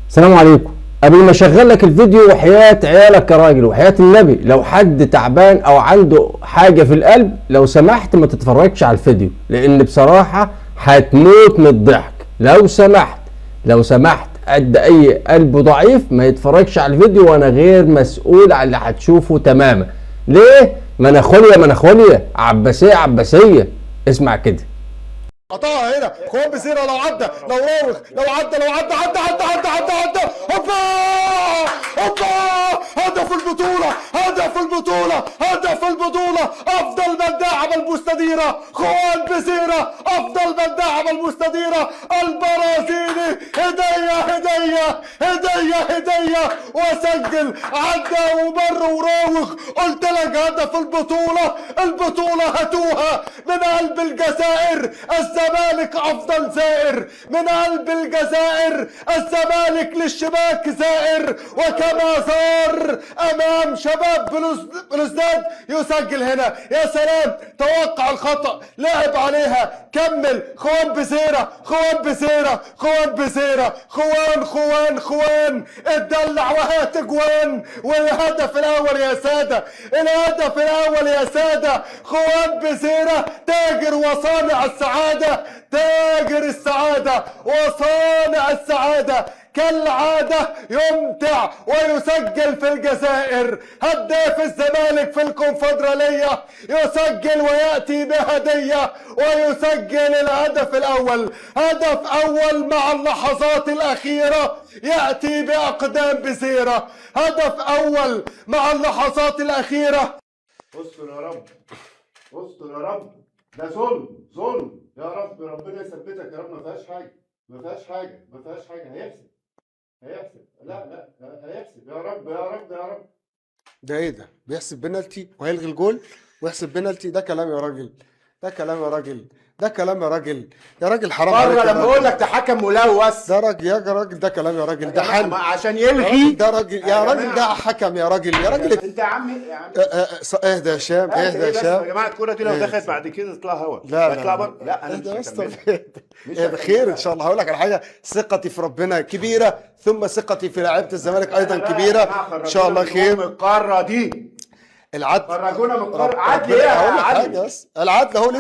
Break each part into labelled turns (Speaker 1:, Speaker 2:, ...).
Speaker 1: السلام عليكم. قبل ما اشغل لك الفيديو، وحياة عيالك يا راجل وحياة النبي، لو حد تعبان او عنده حاجة في القلب لو سمحت ما تتفرجش على الفيديو، لان بصراحة هتموت من الضحك. لو سمحت قد اي قلب ضعيف ما يتفرجش على الفيديو، وانا غير مسؤول عن اللي هتشوفه تماما. ليه؟ مناخوليا عباسية. اسمع كده.
Speaker 2: قطعها هنا خوان بسيرة، لو عدى لو راوغ لو عدى عدى هوبا هدف البطولة افضل من داعب المستديرة خوان بسيرة، افضل من داعب المستديرة البرازيلي. هدية وسجل عدى ومر وراوغ. قلت لك هدف البطولة هاتوها من قلب الجزائر. الزمالك افضل زائر من قلب الجزائر، الزمالك للشباك زائر، وكما زار امام شباب بلوزداد يسجل هنا. يا سلام، توقع الخطأ، لعب عليها، كمل. خوان بسيرة خوان اتدلع وهات اجوان. والهدف الاول يا سادة، خوان بسيرة تاجر وصانع السعادة كالعادة يمتع ويسجل في الجزائر. هداف الزمالك في الكونفدرالية يسجل ويأتي بهدية ويسجل الهدف الأول. هدف أول مع اللحظات الأخيرة يأتي بأقدام بسيرة. هدف أول مع اللحظات الأخيرة.
Speaker 3: استر يا رب، ده ظلم يا رب. ربنا يثبتك يا رب. ما فيهاش حاجه. هيحسب لا هيحسب. يا رب.
Speaker 2: ده ايه ده؟ بيحسب بنالتي وهيلغي الجول ويحسب بنالتي؟ ده كلام يا راجل حرام عليك.
Speaker 3: لما اقول لك ده حكم ملوث.
Speaker 2: ده راجل يا راجل، ده كلام يا راجل، ده حل
Speaker 3: عشان يلغي.
Speaker 2: ده راجل يا راجل، ده حكم يا راجل
Speaker 3: انت يا عمي
Speaker 2: اهدى يا شام.
Speaker 3: يا جماعه الكوره دي لو دخلت بعد كده تطلع هوا.
Speaker 2: لا
Speaker 3: بره. لا انا مش
Speaker 2: بخير ان شاء الله. هقول لك على حاجه، ثقتي في ربنا كبيره، ثم ثقتي في لعيبه الزمالك ايضا كبيره. ان شاء الله خير.
Speaker 3: من القاره دي
Speaker 2: العدل
Speaker 3: خرجونا من القاره. عدل
Speaker 2: ايه؟
Speaker 3: هقول
Speaker 2: لك حاجه بس، العدل اهو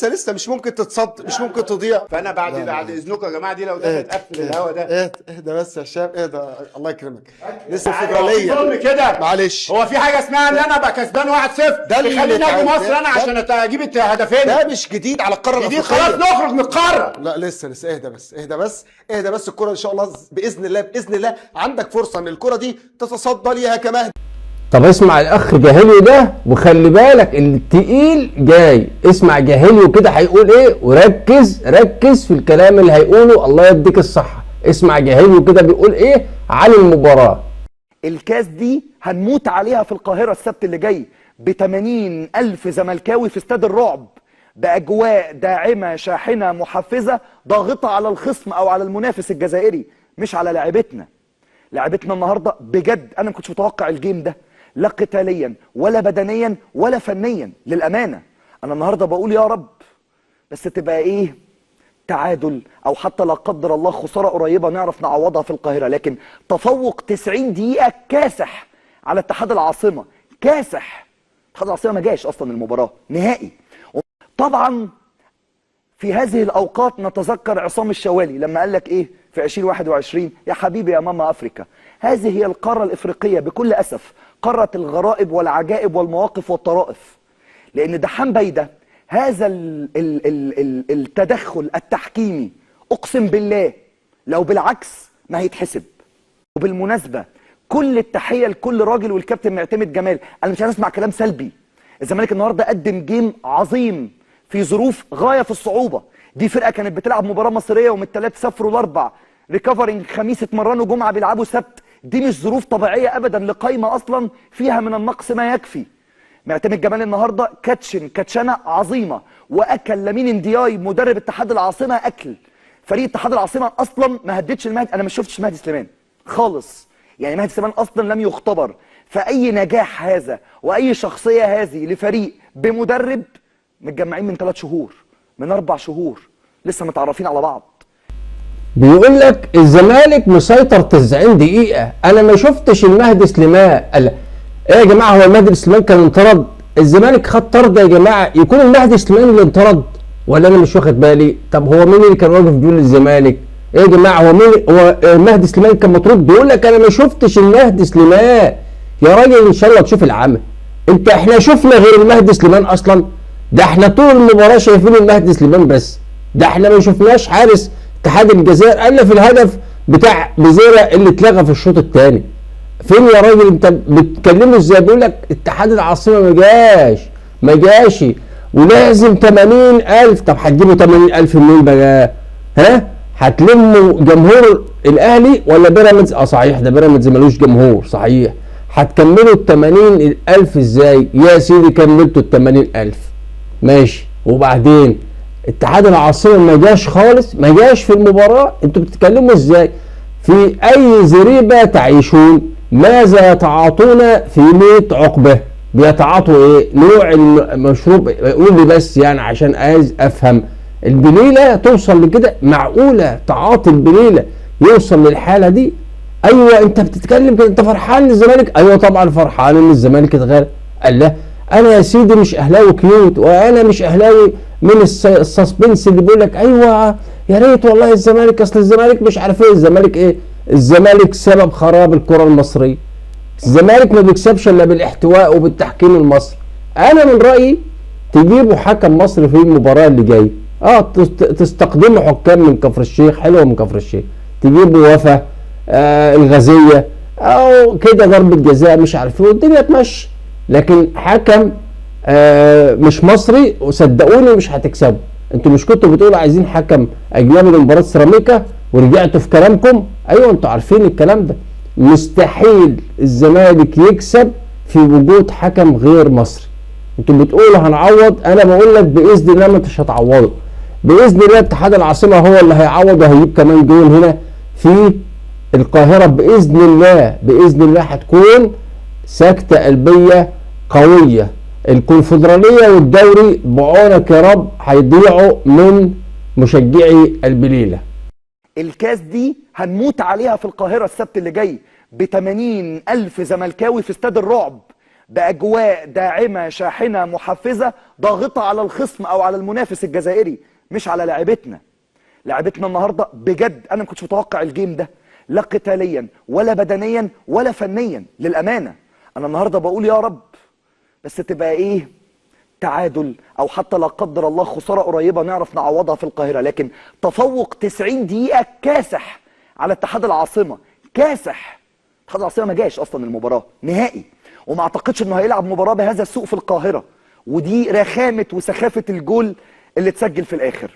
Speaker 2: لسه مش ممكن تتصد، مش ممكن تضيع.
Speaker 3: فانا بعد اذنكم يا جماعه دي لو دخلت قفل الهوا ده.
Speaker 2: اهدى بس يا شباب، اهدى الله يكرمك. لسه فدراليه
Speaker 3: ظلم كده.
Speaker 2: معلش،
Speaker 3: هو في حاجه اسمها ان انا ابقى كسبان 1-0
Speaker 2: ده اللي
Speaker 3: خليني اجي مصر انا عشان اجيب الهدفين؟
Speaker 2: ده مش جديد على القاره
Speaker 3: جديد،
Speaker 2: الافريقيه.
Speaker 3: خلاص نخرج من القاره.
Speaker 2: لا لسه اهدى بس الكره ان شاء الله باذن الله عندك فرصه ان الكره دي تتصدى ليها كمان.
Speaker 1: طب اسمع الاخ جاهليو ده، وخلي بالك التقيل جاي. اسمع جاهليو كده هيقول ايه، وركز في الكلام اللي هيقوله. الله يديك الصحة. اسمع جاهليو كده بيقول ايه عن المباراة.
Speaker 4: الكاس دي هنموت عليها في القاهرة السبت اللي جاي ب80 ألف زملكاوي في استاد الرعب، بأجواء داعمة شاحنة محفزة ضاغطة على الخصم أو على المنافس الجزائري، مش على لاعبتنا النهاردة. بجد أنا ما كنتش متوقع الجيم ده، لا قتاليا ولا بدنيا ولا فنيا للأمانة. أنا النهاردة بقول يا رب بس تبقى إيه، تعادل أو حتى لا قدر الله خسارة قريبة نعرف نعوضها في القاهرة. لكن تفوق 90 دقيقة كاسح على اتحاد العاصمة، كاسح. اتحاد العاصمة ما جاش أصلا المباراة نهائي. طبعا في هذه الأوقات نتذكر عصام الشوالي لما قال لك إيه في 2021، يا حبيبي يا ماما أفريكا. هذه هي القارة الإفريقية بكل أسف، قارة الغرائب والعجائب والمواقف والطرائف. لأن دحام بيدة هذا التدخل التحكيمي أقسم بالله لو بالعكس ما هيتحسب. وبالمناسبة كل التحية لكل راجل والكابتن معتمد جمال. أنا مش عايز أسمع كلام سلبي. الزمالك النهاردة قدم جيم عظيم في ظروف غاية في الصعوبة. دي فرقة كانت بتلعب مباراة مصرية ومن الثلاث سافروا الأربع، ريكفرنج خميس اتمرنوا جمعة بيلعبوا سبت. دي مش ظروف طبيعية أبدا لقايمة أصلا فيها من النقص ما يكفي. معتمد جمال النهاردة كاتشنة عظيمة، وأكل لامين اندياي مدرب اتحاد العاصمة أكل. فريق اتحاد العاصمة أصلا ما هددش المهدي. أنا ما شفتش مهدي سليمان خالص، يعني مهدي سليمان أصلا لم يختبر. فأي نجاح هذا وأي شخصية هذه لفريق بمدرب متجمعين من 3 شهور من 4 شهور لسه متعرفين على بعض.
Speaker 1: بيقول لك الزمالك مسيطر 90 دقيقة. أنا ما شفتش المهدي سليمان. قال إيه يا جماعة، هو المهدي سليمان كان انطرد؟ الزمالك خد طرد يا جماعة، يكون المهدي سليمان اللي انطرد؟ ولا أنا مش واخد بالي؟ طب هو مين اللي كان واقف جول الزمالك؟ إيه يا جماعة، هو مين؟ هو المهدي سليمان كان مطرود؟ بيقول لك أنا ما شفتش المهدي سليمان. يا راجل إن شاء الله تشوف العمل. إحنا شفنا غير المهدي سليمان أصلا؟ ده إحنا طول المباراة شايفين المهدي سليمان بس. ده إحنا ما شفناش حارس اتحاد الجزائر الا في الهدف بتاع بزيرة اللي اتلغى في الشوط الثاني. فين يا راجل انت بتكلمه ازاي؟ بيقول لك اتحاد العاصمه ما جاش ولازم 80,000. طب هتجيبوا 80,000 منين بقى؟ ها؟ هتلموا جمهور الاهلي ولا بيراميدز؟ صحيح ده بيراميدز ملوش جمهور صحيح. هتكملوا ال 80,000 ازاي؟ يا سيدي كملتوا ال 80,000 ماشي، وبعدين اتحاد العاصمه ما جاش خالص، ما جاش في المباراه. انتوا بتتكلموا ازاي؟ في اي زريبه تعيشون؟ ماذا يتعاطون في 100 عقبه؟ بيتعاطوا ايه؟ نوع المشروب؟ قول لي بس يعني عشان عايز افهم. البليله توصل لكده؟ معقوله تعاطي البليله يوصل للحاله دي؟ ايوه انت بتتكلم كده، انت فرحان ان الزمالك؟ ايوه طبعا فرحان ان الزمالك اتغلب. قال لا انا يا سيدي مش اهلاوي كيوت، وانا مش اهلاوي من السسبنس اللي بيقول لك ايوه يا ريت والله الزمالك، اصل الزمالك مش عارف ايه. الزمالك ايه؟ الزمالك سبب خراب الكره المصريه. الزمالك ما بيكسبش الا بالاحتواء وبالتحكيم المصري. انا من رايي تجيبوا حكم مصري في المباراه اللي جايه. تستقدموا حكام من كفر الشيخ، حلوه من كفر الشيخ، تجيبوا وفا الغازيه او كده ضربه جزاء مش عارف ايه والدنيا تمشي. لكن حكم مش مصري وصدقوني مش هتكسبوا. انتوا مش كنتوا بتقولوا عايزين حكم اجنبي لمباراه سيراميكا ورجعتوا في كلامكم؟ ايوه انتوا عارفين الكلام ده. مستحيل الزمالك يكسب في وجود حكم غير مصري. انتوا بتقولوا هنعوض، انا بقول لك باذن الله ما انتش هتعوضوا. باذن الله اتحاد العاصمه هو اللي هيعوض وهيجيب كمان جول هنا في القاهره باذن الله. باذن الله هتكون سكتة قلبية قوية. الكونفدرالية والدوري بعونك يا رب هيضيعوا من مشجعي البليلة.
Speaker 4: الكاس دي هنموت عليها في القاهرة السبت اللي جاي ب80,000 زملكاوي في استاد الرعب، بأجواء داعمة شاحنة محفزة ضاغطة على الخصم أو على المنافس الجزائري، مش على لاعبتنا. لاعبتنا النهاردة بجد أنا ما كنتش متوقع الجيم ده، لا قتاليا ولا بدنيا ولا فنيا للأمانة. أنا النهاردة بقول يا رب بس تبقى إيه؟ تعادل أو حتى لا قدر الله خسارة قريبة نعرف نعوضها في القاهرة. لكن تفوق 90 دقيقة كاسح على اتحاد العاصمة، كاسح. اتحاد العاصمة ما جاش أصلا المباراة نهائي، وما أعتقدش إنه هيلعب مباراة بهذا السوء في القاهرة، ودي رخامة وسخافة الجول اللي اتسجل في الآخر.